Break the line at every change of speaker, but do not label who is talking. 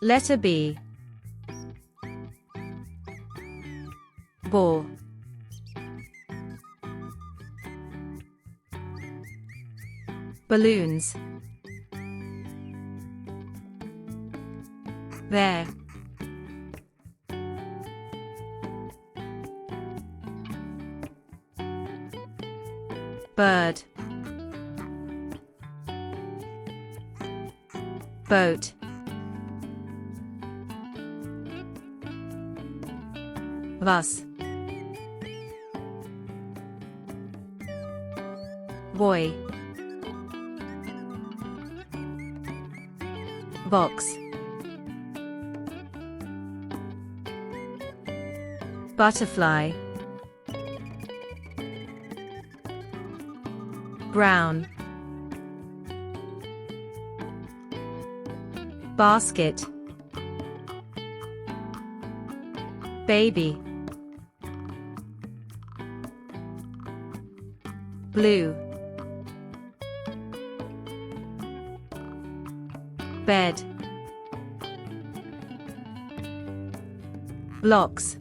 Letter B. Ball. Balloons. There. Bird. Boat. Bus. Boy. Box. Butterfly. Brown. Basket. Baby. Blue. Bed. Blocks.